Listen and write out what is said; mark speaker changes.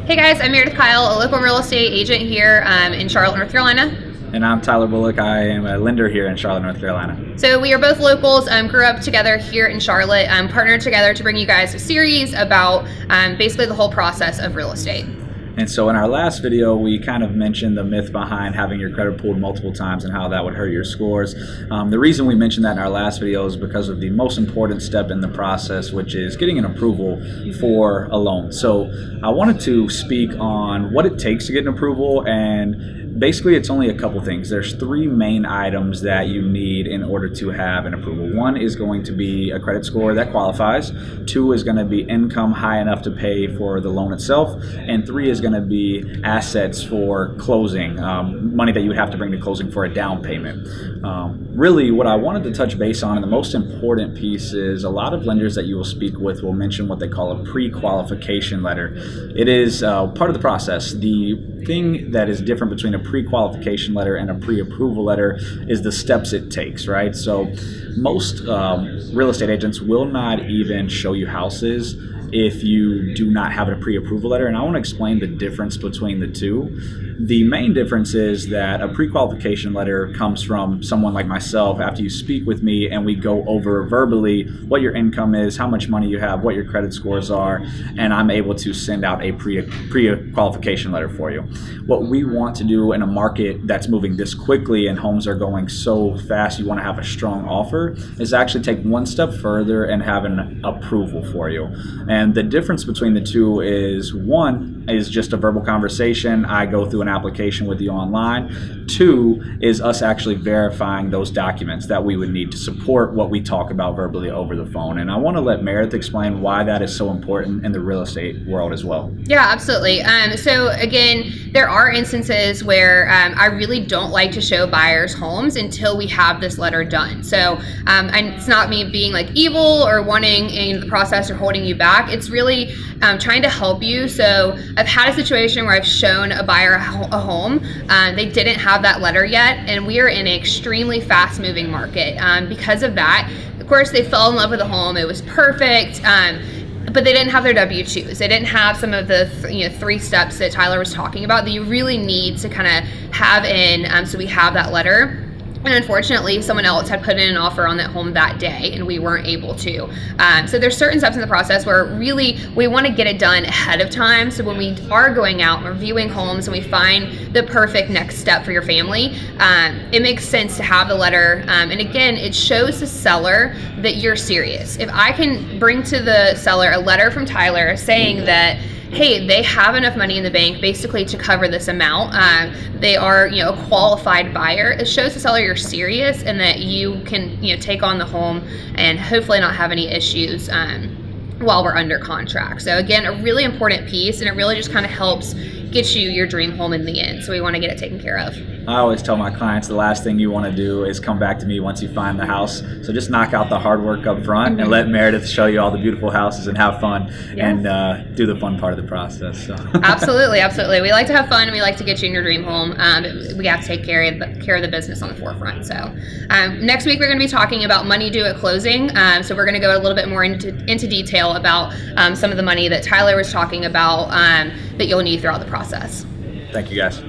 Speaker 1: Hey guys, I'm Meredith Kyle, a local real estate agent here in Charlotte, North Carolina.
Speaker 2: And I'm Tyler Bullock. I am a lender here in Charlotte, North Carolina.
Speaker 1: So we are both locals, grew up together here in Charlotte, partnered together to bring you guys a series about basically the whole process of real estate.
Speaker 2: And so in our last video, we kind of mentioned the myth behind having your credit pulled multiple times and how that would hurt your scores. The reason we mentioned that in our last video is because of the most important step in the process, which is getting an approval for a loan. So I wanted to speak on what it takes to get an approval, and basically it's only a couple things. There's three main items that you need in order to have an approval. One is going to be a credit score that qualifies. Two is going to be income high enough to pay for the loan itself. And three is going to be assets for closing, money that you would have to bring to closing for a down payment. Really what I wanted to touch base on, and the most important piece, is a lot of lenders that you will speak with will mention what they call a pre-qualification letter. It is part of the process. The thing that is different between a pre-qualification letter and a pre-approval letter is the steps it takes, right? So most real estate agents will not even show you houses if you do not have a pre-approval letter, and I want to explain the difference between the two. The main difference is that a pre-qualification letter comes from someone like myself after you speak with me and we go over verbally what your income is, how much money you have, what your credit scores are, and I'm able to send out a pre-qualification letter for you. What we want to do in a market that's moving this quickly and homes are going so fast, you want to have a strong offer, is actually take one step further and have an approval for you. And the difference between the two is, one is just a verbal conversation. I go through an application with you online. Two is us actually verifying those documents that we would need to support what we talk about verbally over the phone. And I want to let Meredith explain why that is so important in the real estate world as well.
Speaker 1: Yeah, absolutely. So again, there are instances where I really don't like to show buyers homes until we have this letter done. So and it's not me being like evil or wanting in the process or holding you back. It's really trying to help you. So I've had a situation where I've shown a buyer a home. They didn't have that letter yet, and we are in an extremely fast moving market. Because of that, of course, they fell in love with the home. It was perfect. But they didn't have their W-2s. They didn't have some of the three steps that Tyler was talking about that you really need to kind of have in, so we have that letter. And unfortunately, someone else had put in an offer on that home that day, and we weren't able to. So there's certain steps in the process where really we want to get it done ahead of time. So when we are going out and reviewing homes and we find the perfect next step for your family, it makes sense to have the letter. And again, it shows the seller that you're serious. If I can bring to the seller a letter from Tyler saying that, hey, they have enough money in the bank basically to cover this amount. They are, a qualified buyer. It shows the seller you're serious and that you can, take on the home and hopefully not have any issues while we're under contract. So again, a really important piece, and it really just kind of helps get you your dream home in the end. So we want to get it taken care of.
Speaker 2: I always tell my clients the last thing you want to do is come back to me once you find the house. So just knock out the hard work up front and let Meredith show you all the beautiful houses and have fun and do the fun part of the process. So.
Speaker 1: Absolutely. We like to have fun, and we like to get you in your dream home. We have to take care of the business on the forefront. So next week we're going to be talking about money due at closing. So we're going to go a little bit more into detail about some of the money that Tyler was talking about that you'll need throughout the process.
Speaker 2: Thank you, guys.